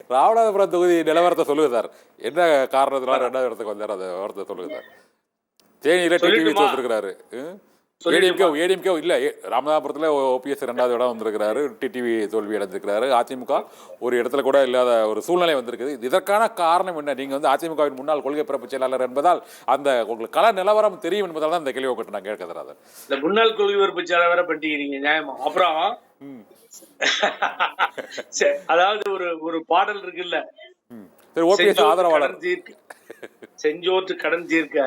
ராமநாதபுரம் தொகுதி நிலவரத்தை சொல்லுங்க சார். என்ன காரணத்தினால 2வது இடத்துக்கு வந்தார், அதை விவரத்தை சொல்லுங்க சார். தேனியில டிடிவி தோத்துருக்கிறாரு. ஏடிஎம்கே இல்ல, ராமநாதபுரத்துல ஓபிஎஸ் 2வது இடம் வந்திருக்கிறாரு, டிடிவி தோல்வி அடைஞ்சிருக்கிறாரு. அதிமுக ஒரு இடத்துல கூட இல்லாத ஒரு சூழ்நிலை வந்திருக்குது. இதற்கான காரணம் என்ன? நீங்க வந்து அதிமுகவின் முன்னாள் கொள்கை பரப்பு செயலாளர் என்பதால் அந்த உங்களுக்கு கள நிலவரம் தெரியும் என்பதால் தான் இந்த கேள்வி உங்கள்கிட்ட நான் கேட்கறேன். இந்த முன்னாள் கொள்கை பரப்பு செயலாளரை பண்ணிக்கிறீங்க நியாயமா? அப்புறம் அதாவது ஒரு பாடல் இருக்குல்ல, செஞ்சோற்று கடன் தீர்க்க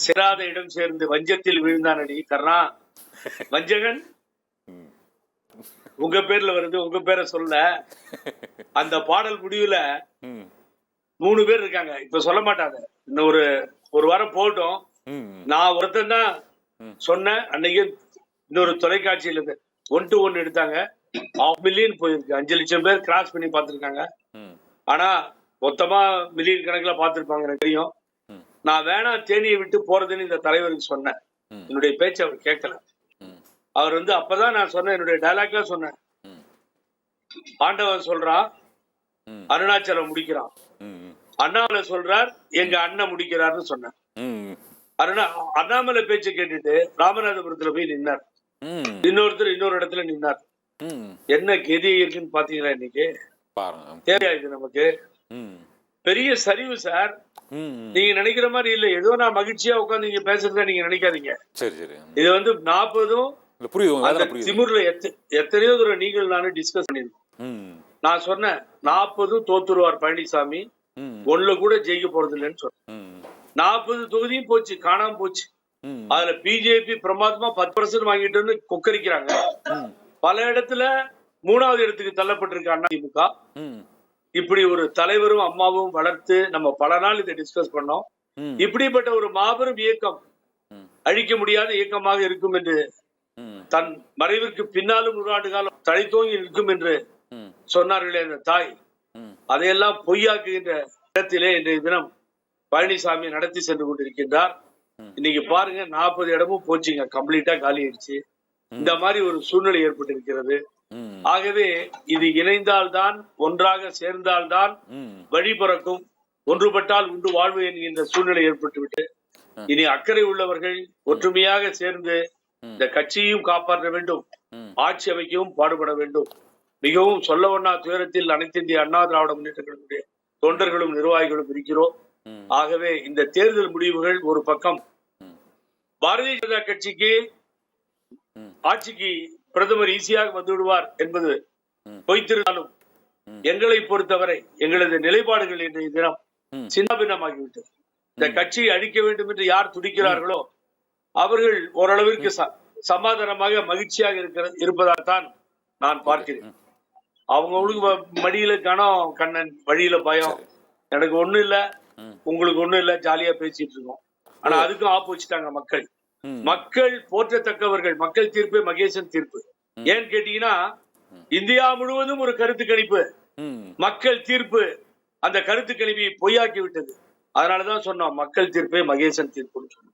சிறாத இடம் சேர்ந்து வஞ்சத்தில் விழுந்தானடி கர்ணா வஞ்சகன். உங்க பேர்ல வருது, உங்க பேரை சொல்ல. அந்த பாடல் முடிவுல 3 பேர் இருக்காங்க. இப்ப சொல்ல மாட்டாங்க, இன்னும் ஒரு வாரம் போட்டோம். நான் ஒருத்தன் தான் சொன்னேன் அன்னைக்கு. இன்னொரு தொலைக்காட்சியில இருந்து 1 to 1 எடுத்தாங்க. 5 மில்லியன் போயிருக்கு. 5 லட்சம் பேர் கிராஸ் பண்ணி பார்த்திருக்காங்க. ஆனா மொத்தமா மில்லியன் கணக்கில் பார்த்திருப்பாங்க எனக்கு தெரியும். நான் வேணா தேனியை விட்டு போறதுன்னு இந்த தலைவருக்கு சொன்னேன். என்னுடைய பேச்சு அவர் கேட்கல. அவர் வந்து அப்பதான் நான் சொன்னேன், என்னுடைய டைலாக்ல சொன்னேன், ஆண்டவன் சொல்றான் அருணாச்சலம் முடிக்கிறான், அண்ணாமலை சொல்றார் எங்க அண்ணன் முடிக்கிறார்னு சொன்னேன். அண்ணாமலை பேச்சை கேட்டுட்டு ராமநாதபுரத்துல போய் நின்னார். இன்னொருத்தர் இன்னொரு இடத்துல நின்னார். என்ன கெதி இருக்குன்னு பாத்தீங்களா? இன்னைக்கு தேவையாயிது நமக்கு. பெரிய சரிவு சார். நீங்க நினைக்கிற மாதிரி இல்ல. ஏதோ நான் மகிழ்ச்சியா உட்காந்து நீங்க பேசுறதா நீங்க நினைக்காதீங்க. இது வந்து 40ம் திமுர்ல எத்தனையோ தூரம் நீங்கள் நானும் டிஸ்கஸ் பண்ணிருக்கோம். நான் சொன்னேன் 40ம் தோத்துருவார் பழனிசாமி, 1 கூட ஜெயிக்க போறது இல்லைன்னு சொன்னேன். 40 தொகுதியும் போச்சு, காணாம போச்சு. அதுல பிஜேபி பிரமாதமா 10% வாங்கிட்டு கொக்கரிக்கிறாங்க. பல இடத்துல 3வது இடத்துக்கு தள்ளப்பட்டிருக்கு அதிமுக. இப்படி ஒரு தலைவரும் அம்மாவும் வளர்த்து நம்ம பல நாள் இதை டிஸ்கஸ் பண்ணோம். இப்படிப்பட்ட ஒரு மாபெரும் இயக்கம் அழிக்க முடியாத இயக்கமாக இருக்கும் என்று, தன் மறைவிற்கு பின்னாலும் 100 ஆண்டு காலம் தழைத்தோங்கி நிற்கும் என்று சொன்னார்களே அந்த தாய், அதையெல்லாம் பொய்யாக்குகின்ற இடத்திலே இன்றைய தினம் பழனிசாமி நடத்தி சென்று கொண்டிருக்கின்றார். இன்னைக்கு பாருங்க 40 இடமும் போச்சுங்க, கம்ப்ளீட்டா காலி ஆயிடுச்சு. இந்த மாதிரி ஒரு சூழ்நிலை ஏற்பட்டிருக்கிறது. ஆகவே இது இணைந்தால்தான், ஒன்றாக சேர்ந்தால்தான் வழி பிறக்கும். ஒன்றுபட்டால் உண்டு வாழ்வு என்கின்ற சூழ்நிலை ஏற்பட்டுவிட்டு, இனி அக்கறை உள்ளவர்கள் ஒற்றுமையாக சேர்ந்து இந்த கட்சியையும் காப்பாற்ற வேண்டும், ஆட்சி அமைக்கவும் பாடுபட வேண்டும். மிகவும் சொல்ல ஒண்ணா துயரத்தில் அனைத்து இந்திய அண்ணா திராவிட முன்னேற்ற கழகத்துடைய தொண்டர்களும் நிர்வாகிகளும் இருக்கிறோம். ஆகவே இந்த தேர்தல் முடிவுகள் ஒரு பக்கம், பாரதிய ஜனதா கட்சிக்கு ஆட்சிக்கு பிரதமர் ஈஸியாக வந்து விடுவார் என்பது பொய்த்திருந்தாலும், எங்களை பொறுத்தவரை எங்களது நிலைப்பாடுகள் இன்றைய தினம் சின்னபின்னமாகிவிட்டது. இந்த கட்சியை அழிக்க வேண்டும் என்று யார் துடிக்கிறார்களோ அவர்கள் ஓரளவிற்கு சமாதானமாக மகிழ்ச்சியாக இருப்பதால் தான் நான் பார்க்கிறேன். அவங்களுக்கு மடியில கணம், கண்ணன் வழியில பயம். எனக்கு ஒண்ணும் இல்ல, உங்களுக்கு ஒண்ணும் இல்ல, ஜாலியா பேசிட்டு இருக்கோம். ஆனா அதுக்கும் ஆப்போசிட்டாங்க மக்கள். மக்கள் போற்றத்தக்கவர்கள். மக்கள் தீர்ப்பு மகேசன் தீர்ப்பு. ஏன்னு கேட்டீங்கன்னா, இந்தியா முழுவதும் ஒரு கருத்து கணிப்பு, மக்கள் தீர்ப்பு அந்த கருத்து கணிப்பை பொய்யாக்கி விட்டது. அதனாலதான் சொன்னோம் மக்கள் தீர்ப்பே மகேசன் தீர்ப்புன்னு சொன்னோம்.